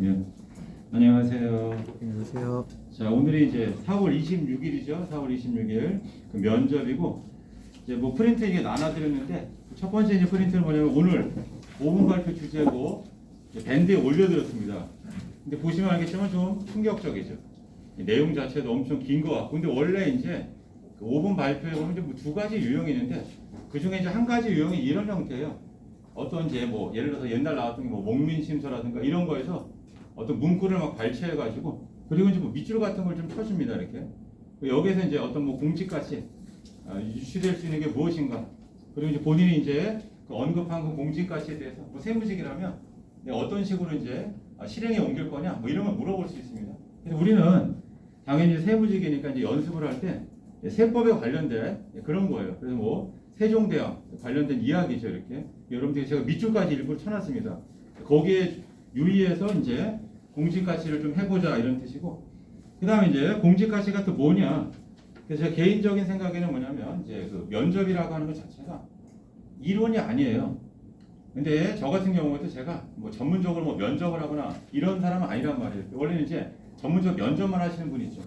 예. 안녕하세요. 안녕하세요. 자, 오늘이 이제 4월 26일이죠. 4월 26일 그 면접이고 이제 뭐 프린트 이게 나눠드렸는데 첫 번째 이제 프린트는 뭐냐면 오늘 5분 발표 주제고 이제 밴드에 올려드렸습니다. 근데 보시면 알겠지만 좀 충격적이죠. 이 내용 자체도 엄청 긴 것 같고 근데 원래 이제 그 5분 발표에 보면 이제 뭐두 가지 유형이 있는데 그 중에 이제 한 가지 유형이 이런 형태예요. 어떤 이제 뭐 예를 들어서 옛날 나왔던 게 뭐 목민심서라든가 이런 거에서 어떤 문구를 막 발췌해가지고 그리고 이제 뭐 밑줄 같은 걸 좀 쳐줍니다 이렇게. 여기에서 이제 어떤 뭐 공직가치 유추될 수 있는 게 무엇인가 그리고 이제 본인이 이제 그 언급한 그 공직가치에 대해서 뭐 세무직이라면 어떤 식으로 이제 실행에 옮길 거냐 뭐 이런 걸 물어볼 수 있습니다. 그래서 우리는 당연히 세무직이니까 이제 연습을 할 때 세법에 관련된 그런 거예요. 그래서 뭐 세종대왕 관련된 이야기죠 이렇게. 여러분들이 제가 밑줄까지 일부러 쳐놨습니다. 거기에 유의해서 이제 공직가치를 좀 해보자 이런 뜻이고, 그 다음에 이제 공직가치가 또 뭐냐. 그래서 제 개인적인 생각에는 뭐냐면 이제 그 면접이라고 하는 것 자체가 이론이 아니에요. 근데 저 같은 경우에도 제가 뭐 전문적으로 뭐 면접을 하거나 이런 사람은 아니란 말이에요. 원래는 이제 전문적 면접만 하시는 분이 있죠.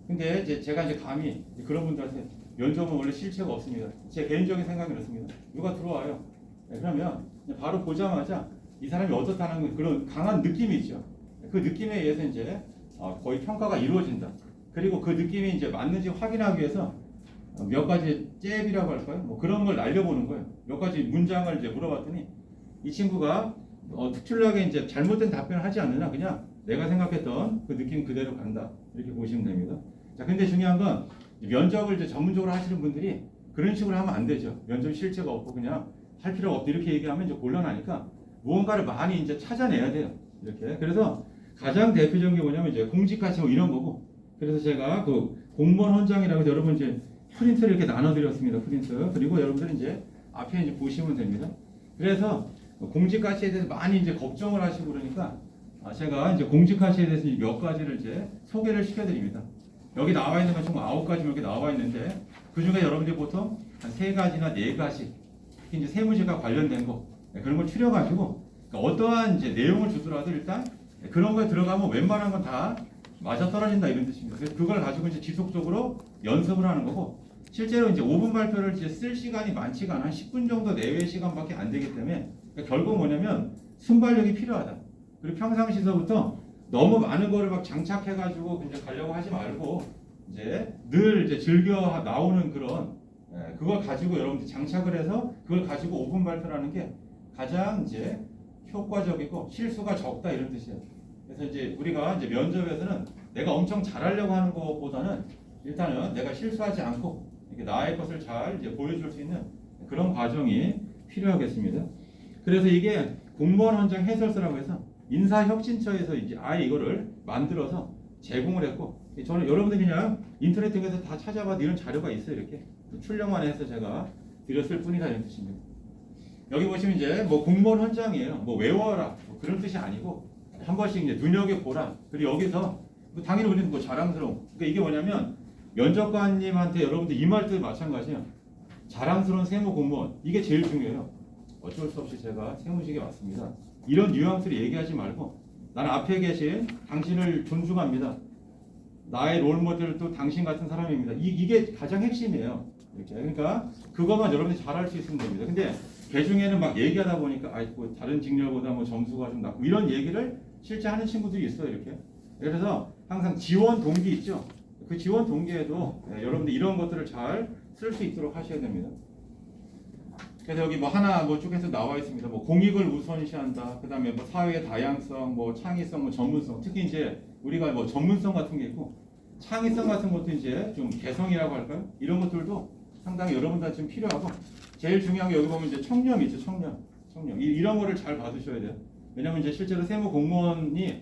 근데 이제 제가 이제 감히 그런 분들한테 면접은 원래 실체가 없습니다. 제 개인적인 생각이 그렇습니다. 누가 들어와요. 그러면 바로 보자마자 이 사람이 어떻다는 그런 강한 느낌이 있죠. 그 느낌에 의해서 이제 거의 평가가 이루어진다. 그리고 그 느낌이 이제 맞는지 확인하기 위해서 몇 가지 잽이라고 할까요? 뭐 그런 걸 날려보는 거예요. 몇 가지 문장을 이제 물어봤더니 이 친구가 특출나게 이제 잘못된 답변을 하지 않느냐, 그냥 내가 생각했던 그 느낌 그대로 간다. 이렇게 보시면 됩니다. 자, 근데 중요한 건 면접을 이제 전문적으로 하시는 분들이 그런 식으로 하면 안 되죠. 면접 실체가 없고 그냥 할 필요가 없다 이렇게 얘기하면 이제 곤란하니까 무언가를 많이 이제 찾아내야 돼요. 이렇게. 그래서 가장 대표적인 게 뭐냐면 이제 공직가치 뭐 이런 거고. 그래서 제가 그 공무원 헌장이라고 해서 여러분 이제 프린트를 이렇게 나눠드렸습니다. 프린트. 그리고 여러분들 이제 앞에 이제 보시면 됩니다. 그래서 공직가치에 대해서 많이 이제 걱정을 하시고 그러니까 제가 이제 공직가치에 대해서 몇 가지를 이제 소개를 시켜드립니다. 여기 나와 있는 건 총 9가지 이렇게 나와 있는데 그 중에 여러분들이 보통 한 3가지나 4가지 특히 이제 세무직과 관련된 거 그런 걸 추려가지고 그러니까 어떠한 이제 내용을 주더라도 일단 그런 거에 들어가면 웬만한 건 다 맞아 떨어진다 이런 뜻입니다. 그래서 그걸 가지고 이제 지속적으로 연습을 하는 거고 실제로 이제 5분 발표를 이제 쓸 시간이 많지가 않아 10분 정도 내외의 시간밖에 안 되기 때문에 그러니까 결국 뭐냐면 순발력이 필요하다. 그리고 평상시서부터 너무 많은 거를 막 장착해가지고 이제 가려고 하지 말고 이제 늘 이제 즐겨 나오는 그런 그걸 가지고 여러분들 장착을 해서 그걸 가지고 5분 발표라는 게 가장 이제 효과적이고 실수가 적다 이런 뜻이에요. 그래서 이제 우리가 이제 면접에서는 내가 엄청 잘하려고 하는 것보다는 일단은 내가 실수하지 않고 이렇게 나의 것을 잘 이제 보여줄 수 있는 그런 과정이 필요하겠습니다. 그래서 이게 공무원 헌장 해설서라고 해서 인사혁신처에서 이제 아예 이거를 만들어서 제공을 했고 저는 여러분들이 그냥 인터넷에서 다 찾아봐도 이런 자료가 있어요. 이렇게 출력만 해서 제가 드렸을 뿐이다 이런 뜻입니다. 여기 보시면 이제 뭐 공무원 헌장이에요. 뭐 외워라 뭐 그런 뜻이 아니고 한 번씩 이제 눈여겨보라. 그리고 여기서 뭐 당연히 우리는 뭐 자랑스러운 그러니까 이게 뭐냐면 면접관님한테 여러분들 이 말도 마찬가지예요. 자랑스러운 세무 공무원 이게 제일 중요해요. 어쩔 수 없이 제가 세무직에 왔습니다. 이런 뉘앙스를 얘기하지 말고 나는 앞에 계신 당신을 존중합니다. 나의 롤모델도 당신 같은 사람입니다. 이게 가장 핵심이에요. 이렇게. 그러니까 그것만 여러분들이 잘할 수 있으면 됩니다. 근데 개 중에는 막 얘기하다 보니까 뭐 다른 직렬보다 뭐 점수가 좀 낮고 이런 얘기를 실제 하는 친구들이 있어요. 이렇게. 그래서 항상 지원 동기 있죠. 그 지원 동기에도 여러분들 이런 것들을 잘 쓸 수 있도록 하셔야 됩니다. 그래서 여기 뭐 하나 뭐 쭉해서 나와 있습니다. 뭐 공익을 우선시한다. 그다음에 뭐 사회의 다양성, 뭐 창의성, 뭐 전문성. 특히 이제 우리가 뭐 전문성 같은 게 있고 창의성 같은 것도 이제 좀 개성이라고 할까요? 이런 것들도 상당히 여러분들한테 좀 필요하고 제일 중요한 게 여기 보면 이제 청렴이 있죠. 청렴. 이런 거를 잘 받으셔야 돼요. 왜냐면 이제 실제로 세무 공무원이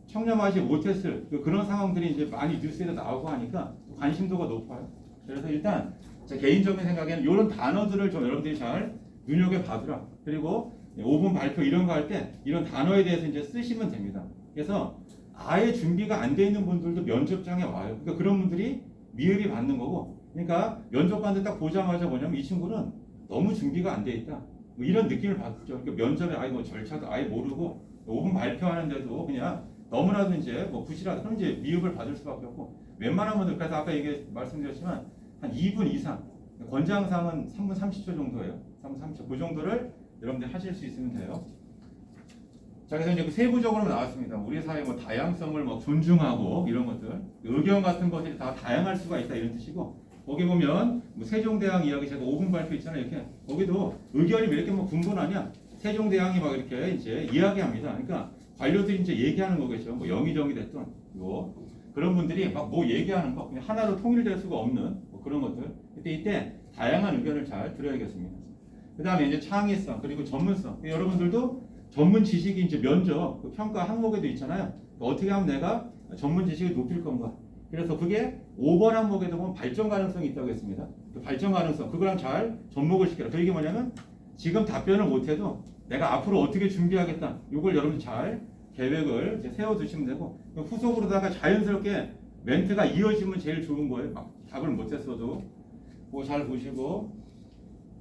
청렴하지 못했을 그런 상황들이 이제 많이 뉴스에도 나오고 하니까 관심도가 높아요. 그래서 일단 제 개인적인 생각에는 이런 단어들을 좀 여러분들이 잘 눈여겨봐두라. 그리고 5분 발표 이런 거 할 때 이런 단어에 대해서 이제 쓰시면 됩니다. 그래서 아예 준비가 안 돼 있는 분들도 면접장에 와요. 그러니까 그런 분들이 미흡이 받는 거고. 그러니까 면접관들 딱 보자마자 뭐냐면 이 친구는 너무 준비가 안 돼 있다. 뭐 이런 느낌을 받죠. 그러니까 면접에 아예 뭐 절차도 아예 모르고 5분 발표하는데도 그냥 너무나도 이제 뭐 부실하다. 그럼 이제 미흡을 받을 수밖에 없고 웬만한 분들 그래서 아까 말씀드렸지만 한 2분 이상 권장사항은 3분 30초 정도예요. 3분 30초 그 정도를 여러분들 하실 수 있으면 돼요. 자, 그래서 이제 그 세부적으로 나왔습니다. 우리 사회 뭐 다양성을 뭐 존중하고 이런 것들, 의견 같은 것들이 다 다양할 수가 있다 이런 뜻이고, 거기 보면 뭐 세종대왕 이야기 제가 5분 발표 있잖아요. 이렇게 거기도 의견이 왜 이렇게 뭐 분분하냐? 세종대왕이 막 이렇게 이제 이야기합니다. 그러니까 관료들이 이제 얘기하는 거겠죠. 뭐 영의정이 됐던 뭐 그런 분들이 막 뭐 얘기하는 거 그냥 하나로 통일될 수가 없는 뭐 그런 것들. 이때 다양한 의견을 잘 들어야겠습니다. 그 다음에 이제 창의성 그리고 전문성. 여러분들도 전문 지식이 이제 면접 그 평가 항목에도 있잖아요. 어떻게 하면 내가 전문 지식을 높일 건가? 그래서 그게 5번 항목에도 보면 발전 가능성이 있다고 했습니다. 그 발전 가능성 그거랑 잘 접목을 시켜라. 그 얘기 뭐냐면 지금 답변을 못해도 내가 앞으로 어떻게 준비하겠다. 이걸 여러분 잘 계획을 이제 세워두시면 되고 후속으로다가 자연스럽게 멘트가 이어지면 제일 좋은 거예요. 막 답을 못했어도 그거 잘 보시고.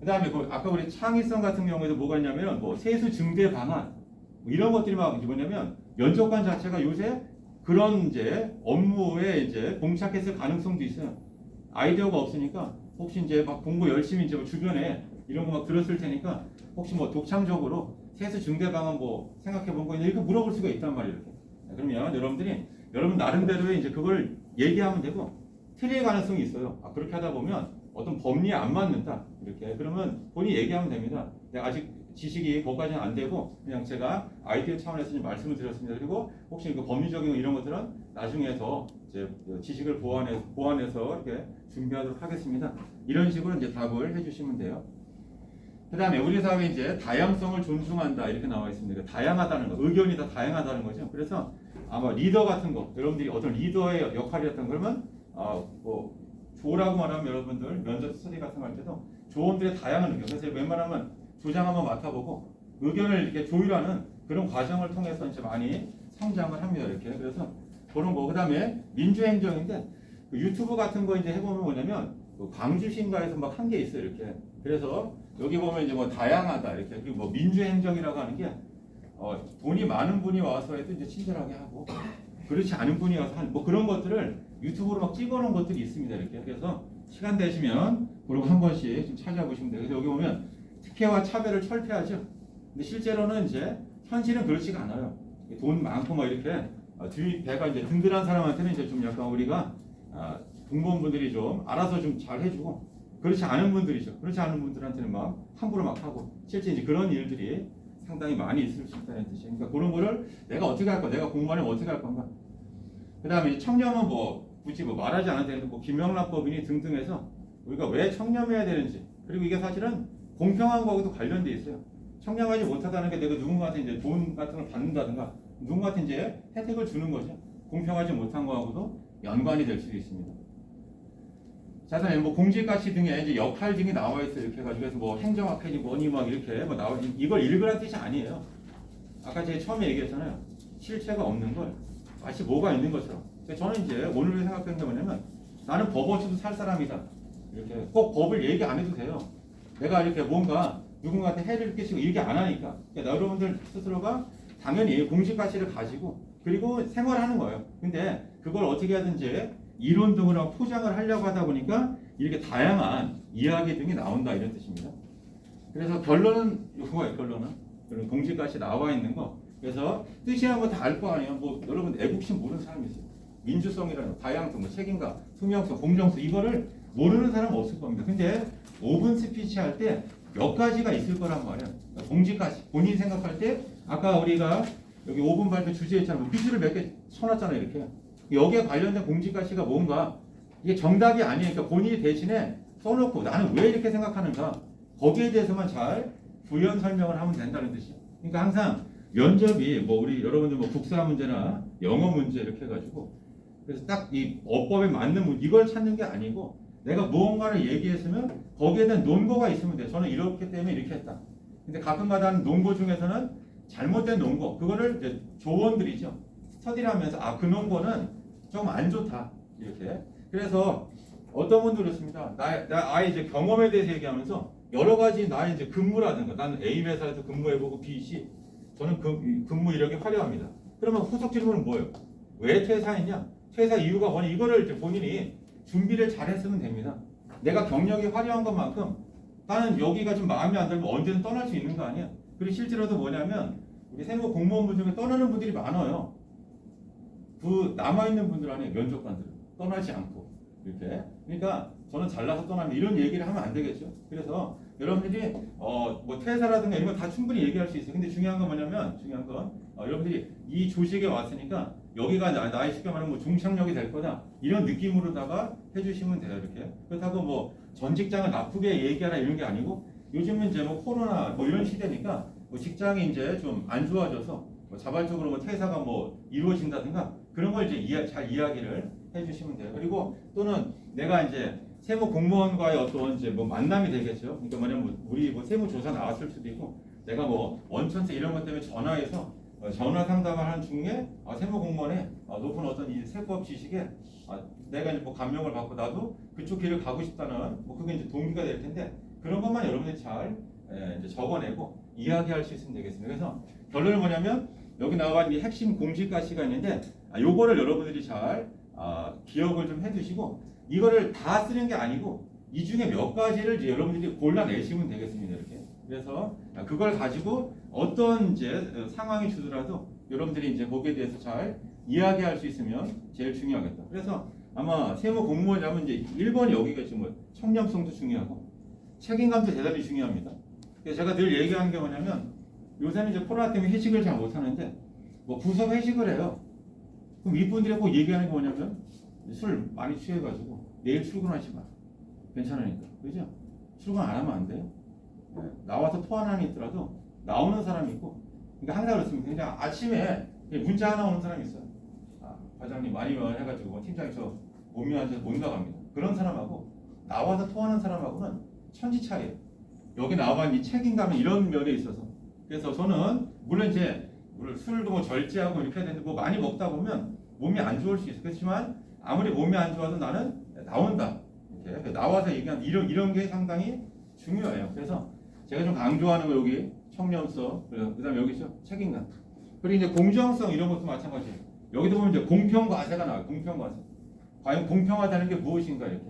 그다음에 아까 우리 창의성 같은 경우에도 뭐가 있냐면 뭐 세수 증대 방안 뭐 이런 것들이 막 뭐냐면 면접관 자체가 요새 그런 이제 업무에 이제 봉착했을 가능성도 있어요. 아이디어가 없으니까 혹시 이제 막 공부 열심히 이제 뭐 주변에 이런 거 막 들었을 테니까 혹시 뭐 독창적으로 세수 증대 방안 뭐 생각해 본 거 있냐 이렇게 물어볼 수가 있단 말이에요. 이렇게. 그러면 여러분들이 여러분 나름대로의 이제 그걸 얘기하면 되고 틀릴 가능성이 있어요. 그렇게 하다 보면 어떤 법리에 안 맞는다 이렇게 그러면 본인이 얘기하면 됩니다. 내가 아직 지식이 거기까지는 안 되고 그냥 제가 아이디어 차원에서 좀 말씀을 드렸습니다. 그리고 혹시 그 법리적인 이런 것들은 나중에 더 이제 지식을 보완해서 이렇게 준비하도록 하겠습니다. 이런 식으로 이제 답을 해주시면 돼요. 그다음에 우리 사회 이제 다양성을 존중한다 이렇게 나와 있습니다. 다양하다는 거, 의견이 다 다양하다는 거죠. 그래서 아마 리더 같은 거, 여러분들이 어떤 리더의 역할이었던 그러면 뭐 조라고 말하면 여러분들 면접 스터디 같은 거 할 때도 조원들의 다양한 의견, 그래서 웬만하면 조장 한번 맡아보고 의견을 이렇게 조율하는 그런 과정을 통해서 이제 많이 성장을 합니다. 이렇게 그래서 그런 거. 그다음에 민주행정인데 그 유튜브 같은 거 이제 해보면 뭐냐면 그 광주시인가에서 막 한 게 있어요. 이렇게 그래서 여기 보면 이제 뭐 다양하다 이렇게 그리고 뭐 민주행정이라고 하는 게 돈이 많은 분이 와서 해도 이제 친절하게 하고 그렇지 않은 분이 와서 한 뭐 그런 것들을 유튜브로 막 찍어놓은 것들이 있습니다. 이렇게 그래서 시간 되시면 그리고 한 번씩 좀 찾아보시면 돼요. 그래서 여기 보면 특혜와 차별을 철폐하죠. 근데 실제로는 이제 현실은 그렇지가 않아요. 돈 많고 막 이렇게 뒤 배가 이제 든든한 사람한테는 이제 좀 약간 우리가 공무원분들이 좀 알아서 좀 잘 해주고 그렇지 않은 분들이죠. 그렇지 않은 분들한테는 막 함부로 막 하고 실제 이제 그런 일들이 상당히 많이 있을 수 있다는 뜻이에요. 그러니까 그런 거를 내가 어떻게 할 거야? 내가 공부하면 어떻게 할 건가? 그다음에 청렴은 뭐 굳이 뭐 말하지 않아도 되는데 뭐 김영란법이니 등등해서 우리가 왜 청렴해야 되는지 그리고 이게 사실은 공평한 거하고도 관련돼 있어요. 청렴하지 못하다는 게 내가 누군가한테 이제 돈 같은 걸 받는다든가 누군가한테 이제 혜택을 주는 거죠. 공평하지 못한 거하고도 연관이 될 수도 있습니다. 자, 그다음에 뭐 공직가치 등의 이제 역할 등이 나와 있어요. 이렇게 해가지고 그래서 뭐 행정학회니 뭐니 막 이렇게 뭐 나와 이걸 읽으라는 뜻이 아니에요. 아까 제가 처음에 얘기했잖아요. 실체가 없는 걸 마치 뭐가 있는 것처럼. 저는 이제 오늘 생각하는 게 뭐냐면 나는 법 없이도 살 사람이다. 이렇게 꼭 법을 얘기 안 해도 돼요. 내가 이렇게 뭔가 누군가한테 해를 끼치고 얘기 안 하니까 그러니까 여러분들 스스로가 당연히 공직가치를 가지고 그리고 생활하는 거예요. 근데 그걸 어떻게 하든지 이론 등으로 포장을 하려고 하다 보니까 이렇게 다양한 이야기 등이 나온다 이런 뜻입니다. 그래서 결론은 이거예요. 결론은 공직가치 나와 있는 거. 그래서 뜻이란 거 다 알 거 아니에요. 뭐 여러분 애국심 모르는 사람이 있어요. 민주성이라는 거, 다양성, 뭐 책임감, 투명성, 공정성 이거를 모르는 사람은 없을 겁니다. 근데 5분 스피치 할 때 몇 가지가 있을 거란 말이에요. 공직가치 본인이 생각할 때 아까 우리가 여기 5분 발표 주제 있잖아요. 뭐 비주를 몇 개 쳐놨잖아요. 이렇게 여기에 관련된 공직가치가 뭔가 이게 정답이 아니니까 본인이 대신에 써놓고 나는 왜 이렇게 생각하는가 거기에 대해서만 잘 부연 설명을 하면 된다는 뜻이에요. 그러니까 항상 면접이 뭐 우리 여러분들 뭐 국사 문제나 영어 문제 이렇게 해가지고 그래서 딱 이 어법에 맞는 문제 이걸 찾는 게 아니고 내가 무언가를 얘기했으면 거기에 대한 논거가 있으면 돼요. 저는 이렇기 때문에 이렇게 했다. 근데 가끔가다 하는 논거 중에서는 잘못된 논거 그거를 이제 조언들이죠. 스터디를 하면서 그 논거는 좀 안 좋다 이렇게. 그래서 어떤 분들 그렇습니다. 나 아예 이제 경험에 대해서 얘기하면서 여러 가지 나의 이제 근무라든가 나는 A 회사에서 근무해보고 B, C 저는 근무 이력이 화려합니다. 그러면 후속 질문은 뭐예요? 왜 퇴사했냐? 퇴사 이유가 뭐냐? 이거를 이제 본인이 준비를 잘 했으면 됩니다. 내가 경력이 화려한 것만큼 나는 여기가 좀 마음에 안 들면 언제든 떠날 수 있는 거 아니야? 그리고 실제로도 뭐냐면 우리 세무 공무원분 중에 떠나는 분들이 많아요. 그 남아있는 분들 안에 면접관들은 떠나지 않고 이렇게. 그러니까 저는 잘나서 떠나면 이런 얘기를 하면 안 되겠죠. 그래서 여러분들이 뭐 퇴사라든가 이런 거 다 충분히 얘기할 수 있어요. 근데 중요한 건 뭐냐면 중요한 건 여러분들이 이 조직에 왔으니까 여기가 나의 쉽게 말하면 뭐 종착역이 될 거다 이런 느낌으로다가 해주시면 돼요. 이렇게. 그렇다고 뭐 전 직장을 나쁘게 얘기하라 이런 게 아니고 요즘은 이제 뭐 코로나 뭐 이런 시대니까 뭐 직장이 이제 좀 안 좋아져서 뭐 자발적으로 뭐 퇴사가 뭐 이루어진다든가 그런 걸 이제 잘 이야기를 해주시면 돼요. 그리고 또는 내가 이제 세무 공무원과의 어떤 이제 뭐 만남이 되겠죠. 그러니까 뭐냐면 우리 뭐 세무조사 나왔을 수도 있고 내가 뭐 원천세 이런 것 때문에 전화해서 전화 상담을 한 중에 세무 공무원의 높은 어떤 이 세법 지식에 내가 이제 뭐 감명을 받고 나도 그쪽 길을 가고 싶다는 뭐 그게 이제 동기가 될 텐데 그런 것만 여러분들이 잘 이제 적어내고 이야기할 수 있으면 되겠습니다. 그래서 결론은 뭐냐면 여기 나와 있는 이 핵심 공지가시가 있는데 요거를 여러분들이 잘 기억을 좀 해두시고 이거를 다 쓰는 게 아니고 이 중에 몇 가지를 이제 여러분들이 골라내시면 되겠습니다. 이렇게. 그래서 그걸 가지고 어떤 이제 상황이 주더라도 여러분들이 이제 거기에 대해서 잘 이야기할 수 있으면 제일 중요하겠다. 그래서 아마 세무 공무원이라면 이제 1번이 여기가 지금 뭐 청렴성도 중요하고 책임감도 대단히 중요합니다. 그래서 제가 늘 얘기하는 게 뭐냐면 요새는 이제 코로나 때문에 회식을 잘 못하는데 뭐 부서 회식을 해요. 그럼 이분들이 꼭 얘기하는 게 뭐냐면 술 많이 취해가지고 내일 출근하지 마. 괜찮으니까. 그죠? 출근 안 하면 안 돼요. 네. 나와서 토하나는 있더라도 나오는 사람이 있고 그러니까 항상 그렇습니다. 그냥 아침에 문자 하나 오는 사람이 있어요. 과장님 많이 해가지고 뭐 팀장이 저 몸이 안 좋아서 못 나갑니다. 그런 사람하고 나와서 토하는 사람하고는 천지 차이예요. 여기 나와 있는 이 책임감은 이런 면에 있어서 그래서 저는 물론 이제 술도 뭐 절제하고 이렇게 해야 되는데 뭐 많이 먹다 보면 몸이 안 좋을 수 있어요. 그렇지만 아무리 몸이 안 좋아도 나는 나온다. 이렇게 나와서 얘기한 이런 게 상당히 중요해요. 그래서 제가 좀 강조하는 거 여기 청렴성, 그다음에 여기 있죠 책임감. 그리고 이제 공정성 이런 것도 마찬가지예요. 여기도 보면 이제 공평과세가 나와요. 공평과세. 과연 공평하다는 게 무엇인가 이렇게.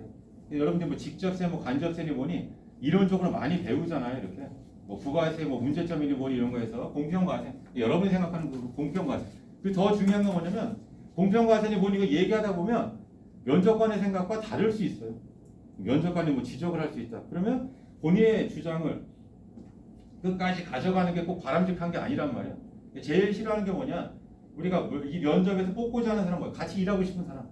여러분들 뭐 직접세, 뭐 간접세니 뭐니 이론적으로 많이 배우잖아요. 이렇게. 뭐 부가세, 뭐 문제점이니 뭐니 이런 거에서 공평과세. 여러분이 생각하는 그 공평과세. 그 더 중요한 건 뭐냐면 공평과세니 뭐니 이거 얘기하다 보면 면접관의 생각과 다를 수 있어요. 면접관이 뭐 지적을 할 수 있다. 그러면 본인의 주장을 끝까지 가져가는 게 꼭 바람직한 게 아니란 말이야. 제일 싫어하는 게 뭐냐? 우리가 이 면접에서 뽑고자 하는 사람, 같이 일하고 싶은 사람.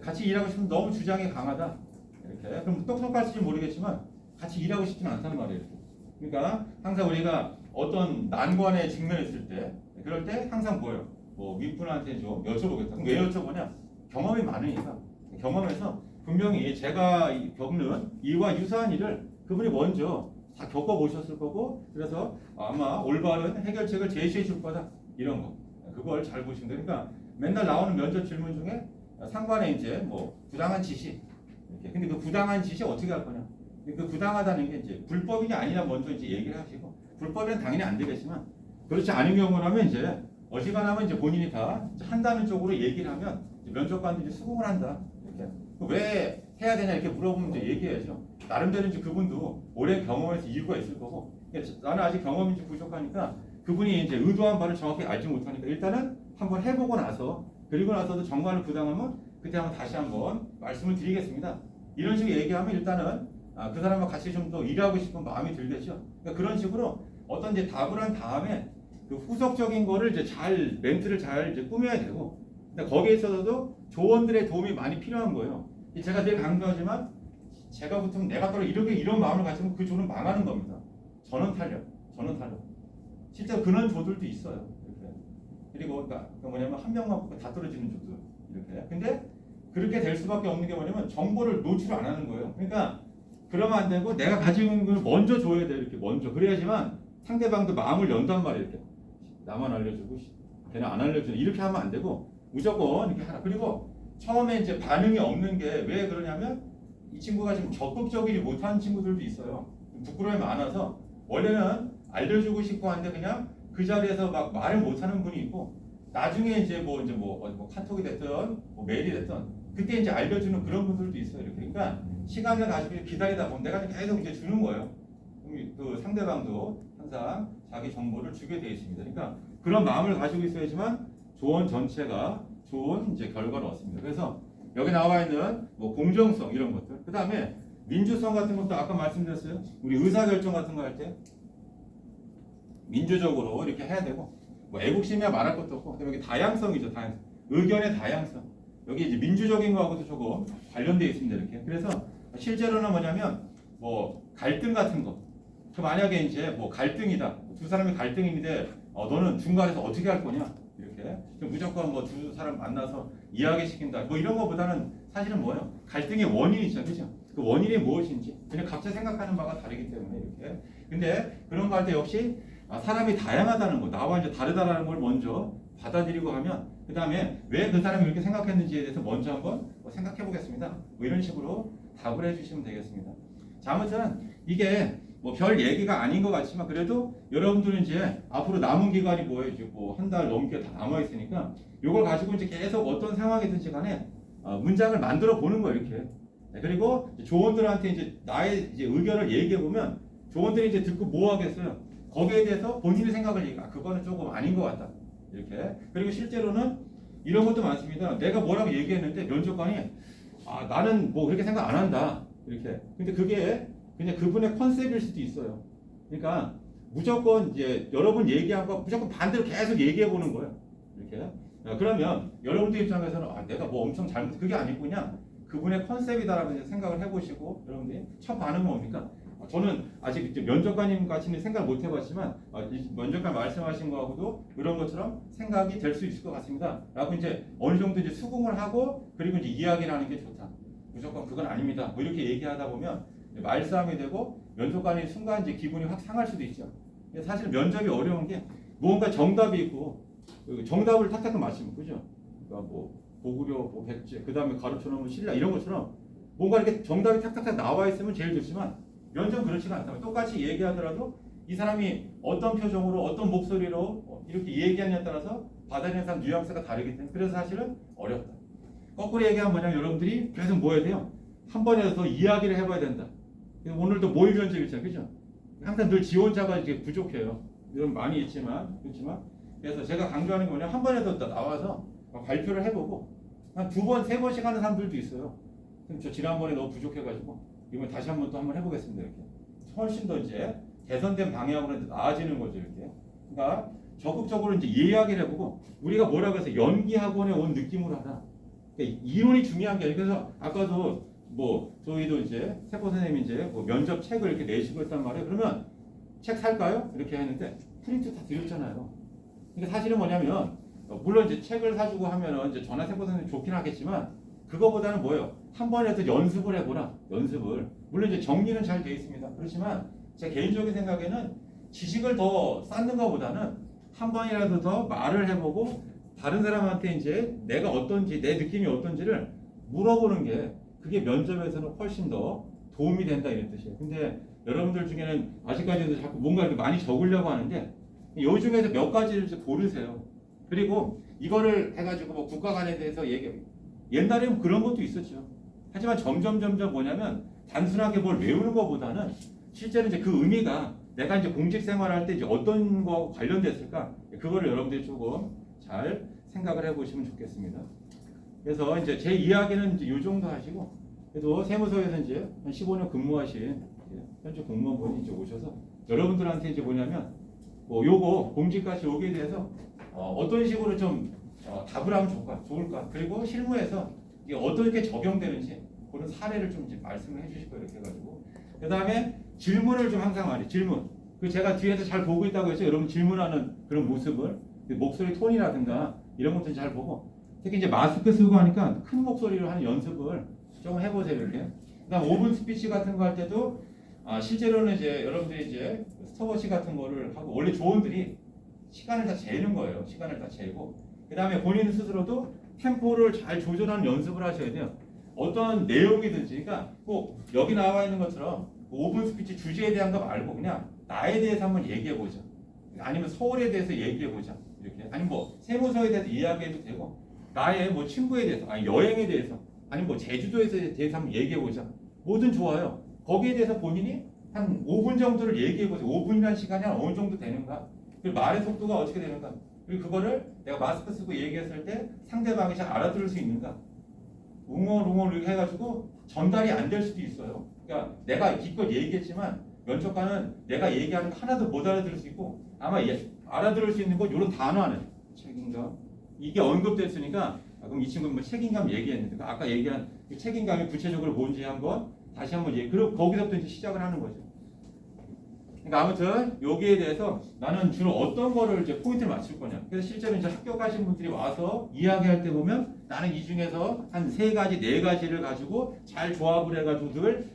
같이 일하고 싶으면 너무 주장이 강하다. 이렇게. 그럼 똑똑할지 모르겠지만 같이 일하고 싶지는 않단 말이에요. 그러니까 항상 우리가 어떤 난관에 직면했을 때, 그럴 때 항상 뭐예요? 뭐 윗분한테 좀 여쭤보겠다. 그럼 왜 여쭤보냐? 경험이 많으니까. 경험에서 분명히 제가 겪는 이와 유사한 일을 그분이 먼저 다 겪어보셨을 거고 그래서 아마 올바른 해결책을 제시해 줄 거다. 이런 거. 그걸 잘 보시면 돼요. 그러니까 맨날 나오는 면접 질문 중에 상관에 이제 뭐 부당한 지시. 이렇게. 근데 그 부당한 지시 어떻게 할 거냐? 그 부당하다는 게 이제 불법이냐 아니냐 먼저 이제 얘기를 하시고 불법은 당연히 안 되겠지만 그렇지 않은 경우라면 이제 어지간하면 이제 본인이 다 한다는 쪽으로 얘기를 하면 면접관들이 수긍을 한다. 이렇게. 왜 해야 되냐 이렇게 물어보면 이제 얘기해야죠. 나름대로 이제 그분도 오랜 경험에서 이유가 있을 거고 나는 아직 경험이 좀 부족하니까 그분이 이제 의도한 바를 정확히 알지 못하니까 일단은 한번 해보고 나서 그리고 나서도 정말로 부당하면 그때 한번 다시 한번 말씀을 드리겠습니다. 이런 식으로 얘기하면 일단은 그 사람과 같이 좀 더 일하고 싶은 마음이 들겠죠. 그러니까 그런 식으로 어떤 이제 답을 한 다음에 그 후속적인 거를 이제 잘 멘트를 잘 이제 꾸며야 되고 근데 거기에 있어서도 조언들의 도움이 많이 필요한 거예요. 제가 늘 강조하지만 제가 붙으면 내가 떨어 이런 마음을 가지면 그 조는 망하는 겁니다. 전원 탄력. 실제로 그런 조들도 있어요. 이렇게. 그리고 그러니까 뭐냐면 한 명만 뽑고 다 떨어지는 조들 이렇게. 근데 그렇게 될 수밖에 없는 게 뭐냐면 정보를 노출 안 하는 거예요. 그러니까 그러면 안 되고 내가 가지고 있는 걸 먼저 줘야 돼. 이렇게 먼저. 그래야지만 상대방도 마음을 연단 말이에요. 이렇게. 나만 알려주고 걔는 안 알려주는 이렇게 하면 안 되고 무조건 이렇게 하라. 그리고 처음에 이제 반응이 없는 게 왜 그러냐면 이 친구가 지금 적극적이지 못한 친구들도 있어요. 부끄러움이 많아서 원래는 알려주고 싶고 한데 그냥 그 자리에서 막 말을 못하는 분이 있고 나중에 이제 뭐 카톡이 됐든 뭐 메일이 됐든 그때 이제 알려주는 그런 분들도 있어요. 이렇게 그러니까 시간을 가지고 기다리다 보면 내가 계속 이제 주는 거예요. 그럼 그 상대방도 항상 자기 정보를 주게 돼 있습니다. 그러니까 그런 마음을 가지고 있어야지만 조언 전체가 좋은 이제 결과를 얻습니다. 그래서 여기 나와 있는 뭐 공정성 이런 것들, 그 다음에 민주성 같은 것도 아까 말씀드렸어요. 우리 의사결정 같은 거 할 때 민주적으로 이렇게 해야 되고, 뭐 애국심이야 말할 것도 없고, 그다음에 여기 다양성이죠. 다양성. 의견의 다양성. 여기 이제 민주적인 거하고도 조금 관련되어 있습니다. 이렇게. 그래서 실제로는 뭐냐면 뭐 갈등 같은 거. 그 만약에 이제 뭐 갈등이다. 두 사람이 갈등인데 너는 중간에서 어떻게 할 거냐? 이렇게. 무조건 뭐 두 사람 만나서 이야기시킨다. 뭐 이런 거보다는 사실은 뭐예요? 갈등의 원인이죠. 그죠? 그 원인이 무엇인지 그냥 각자 생각하는 바가 다르기 때문에 이렇게. 근데 그런 거 할 때 역시 사람이 다양하다는 거, 나와 이제 다르다라는 걸 먼저 받아들이고 하면 그 다음에 왜 그 사람이 이렇게 생각했는지에 대해서 먼저 한번 생각해 보겠습니다. 뭐 이런 식으로 답을 해주시면 되겠습니다. 자, 아무튼 이게 뭐 별 얘기가 아닌 것 같지만 그래도 여러분들은 이제 앞으로 남은 기간이 뭐예요? 이제 뭐 한 달 넘게 다 남아 있으니까 이걸 가지고 이제 계속 어떤 상황이든지 간에 문장을 만들어 보는 거예요. 이렇게. 네, 그리고 조원들한테 이제 나의 이제 의견을 얘기해 보면 조원들이 이제 듣고 뭐 하겠어요? 거기에 대해서 본인의 생각을 얘기해. 그거는 조금 아닌 것 같다. 이렇게. 그리고 실제로는 이런 것도 많습니다. 내가 뭐라고 얘기했는데 면접관이 나는 뭐 그렇게 생각 안 한다. 이렇게. 근데 그게 그냥 그분의 컨셉일 수도 있어요. 그러니까 무조건 이제 여러분 얘기한 거 무조건 반대로 계속 얘기해 보는 거예요. 이렇게. 그러면 여러분들 입장에서는 내가 뭐 엄청 잘못, 그게 아니고 그냥 그분의 컨셉이다라고 생각을 해보시고 여러분들이 첫 반응은 뭡니까? 저는 아직 이제 면접관님 같이는 생각 못 해봤지만 면접관 말씀하신 거하고도 이런 것처럼 생각이 될 수 있을 것 같습니다. 라고 이제 어느 정도 이제 수긍을 하고 그리고 이제 이야기를 하는 게 좋다. 무조건 그건 아닙니다. 뭐 이렇게 얘기하다 보면 말싸움이 되고 면접관이 순간 이제 기분이 확 상할 수도 있죠. 사실 면접이 어려운 게 뭔가 정답이 있고 정답을 탁탁 맞추면 그죠? 그러니까 뭐 고구려, 뭐 백제, 그 다음에 가르쳐놓은 신라 이런 것처럼 뭔가 이렇게 정답이 탁탁탁 나와 있으면 제일 좋지만 면접은 그렇지가 않다. 똑같이 얘기하더라도 이 사람이 어떤 표정으로 어떤 목소리로 이렇게 얘기하냐에 따라서 받아들이는 사람 뉘앙스가 다르기 때문에 그래서 사실은 어렵다. 거꾸로 얘기하면 뭐냐면 여러분들이 계속 뭐 해야 돼요? 한 번이라도 더 이야기를 해봐야 된다. 오늘도 모의 면접 있잖아요. 그죠? 항상 늘 지원자가 이게 부족해요. 이런 많이 있지만 그렇지만 그래서 제가 강조하는 게 뭐냐면 한 번이라도 더 나와서 발표를 해보고 한 두 번, 세 번씩 하는 사람들도 있어요. 그럼 저 지난번에 너무 부족해가지고 이번 다시 한 번 또 한번 해보겠습니다. 이렇게 훨씬 더 이제 개선된 방향으로 나아지는 거죠. 이렇게. 그러니까 적극적으로 이제 이야기를 해보고 우리가 뭐라고 해서 연기학원에 온 느낌으로 하라. 그러니까 이론이 중요한 게 아니고 그래서 아까도 뭐 저희도 이제 세포 선생님이 이제 뭐 면접 책을 이렇게 내시고 했단 말이에요. 그러면 책 살까요? 이렇게 했는데 프린트 다 드렸잖아요. 그러니까 사실은 뭐냐면 물론 이제 책을 사주고 하면은 이제 전화 세포 선생님 좋긴 하겠지만 그거보다는 뭐예요? 한 번이라도 연습을 해보라. 연습을. 물론 이제 정리는 잘 돼 있습니다. 그렇지만 제 개인적인 생각에는 지식을 더 쌓는 것보다는 한 번이라도 더 말을 해보고 다른 사람한테 이제 내가 어떤지 내 느낌이 어떤지를 물어보는 게 그게 면접에서는 훨씬 더 도움이 된다 이런 뜻이에요. 근데 여러분들 중에는 아직까지도 자꾸 뭔가 이렇게 많이 적으려고 하는데 요 중에서 몇 가지를 고르세요. 그리고 이거를 해가지고 뭐 국가 간에 대해서 얘기해요. 옛날에는 그런 것도 있었죠. 하지만 점점 뭐냐면 단순하게 뭘 외우는 것보다는 실제로 이제 그 의미가 내가 이제 공직 생활할 때 이제 어떤 거 관련됐을까 그거를 여러분들이 조금 잘 생각을 해보시면 좋겠습니다. 그래서 이제 제 이야기는 이제 요 정도 하시고 그래도 세무서에서 이제 한 15년 근무하신 현재 공무원분이 이제 오셔서 여러분들한테 이제 뭐냐면 뭐 요거 공직과시 여기에 대해서 어떤 식으로 좀 답을 하면 좋을까? 그리고 실무에서 이게 어떻게 적용되는지 그런 사례를 좀 이제 말씀을 해주실 거예요. 이렇게 해가지고 그 다음에 질문을 좀 항상 많이 질문. 그 제가 뒤에서 잘 보고 있다고 해서 여러분 질문하는 그런 모습을 목소리 톤이라든가 이런 것들 잘 보고 특히 이제 마스크 쓰고 하니까 큰 목소리로 하는 연습을 좀 해보세요. 이렇게. 그다음 5분 스피치 같은 거 할 때도 실제로는 이제 여러분들이 이제 스톱워치 같은 거를 하고 원래 조원들이 시간을 다 재는 거예요. 시간을 다 재고 그 다음에 본인 스스로도 템포를 잘 조절하는 연습을 하셔야 돼요. 어떤 내용이든지 그러니까 꼭 여기 나와 있는 것처럼 5분 스피치 주제에 대한 거 말고 그냥 나에 대해서 한번 얘기해 보죠. 아니면 서울에 대해서 얘기해 보자. 이렇게. 아니면 뭐 세무서에 대해서 이야기해도 되고, 나의 뭐 친구에 대해서, 아니 여행에 대해서, 아니면 뭐 제주도에 대해서 한번 얘기해 보자. 뭐든 좋아요. 거기에 대해서 본인이 한 5분 정도를 얘기해 보세요. 5분이라는 시간이 한 어느 정도 되는가? 그리고 말의 속도가 어떻게 되는가? 그리고 그거를 내가 마스크 쓰고 얘기했을 때 상대방이 잘 알아들을 수 있는가? 웅얼웅얼 이렇게 해가지고 전달이 안 될 수도 있어요. 그러니까 내가 기껏 얘기했지만 면접관은 내가 얘기하는 거 하나도 못 알아들을 수 있고, 아마 알아들을 수 있는 건 이런 단어 안에 책임감 이게 언급됐으니까, 그럼 이 친구는 뭐 책임감 얘기했는데, 아까 얘기한 그 책임감이 구체적으로 뭔지 한번 다시 한번 그리고 거기서부터 이제 시작을 하는 거죠. 그러니까 아무튼 여기에 대해서 나는 주로 어떤 거를 이제 포인트를 맞출 거냐. 그래서 실제로 이제 학교 가신 분들이 와서 이야기할 때 보면 나는 이 중에서 한 3가지, 4가지를 가지고 잘 조합을 해가지고 늘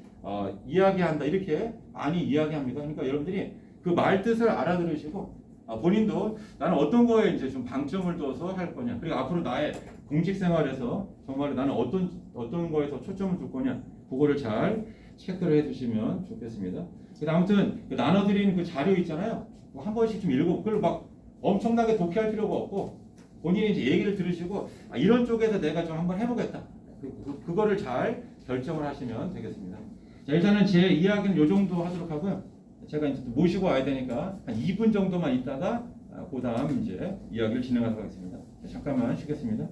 이야기한다, 이렇게 많이 이야기합니다. 그러니까 여러분들이 그 말 뜻을 알아들으시고 본인도 나는 어떤 거에 이제 좀 방점을 둬서 할 거냐. 그리고 앞으로 나의 공직 생활에서 정말 나는 어떤 거에서 초점을 둘 거냐. 그거를 잘 체크를 해주시면 좋겠습니다. 그래서 아무튼 나눠드린 그 자료 있잖아요. 한 번씩 좀 읽고, 그걸 막 엄청나게 독해할 필요가 없고, 본인이 이제 얘기를 들으시고 이런 쪽에서 내가 좀 한번 해보겠다. 그거를 잘 결정을 하시면 되겠습니다. 자, 일단은 제 이야기는 이 정도 하도록 하고요. 제가 이제 모시고 와야 되니까 한 2분 정도만 있다가 그 다음 이제 이야기를 진행하도록 하겠습니다. 잠깐만 쉬겠습니다.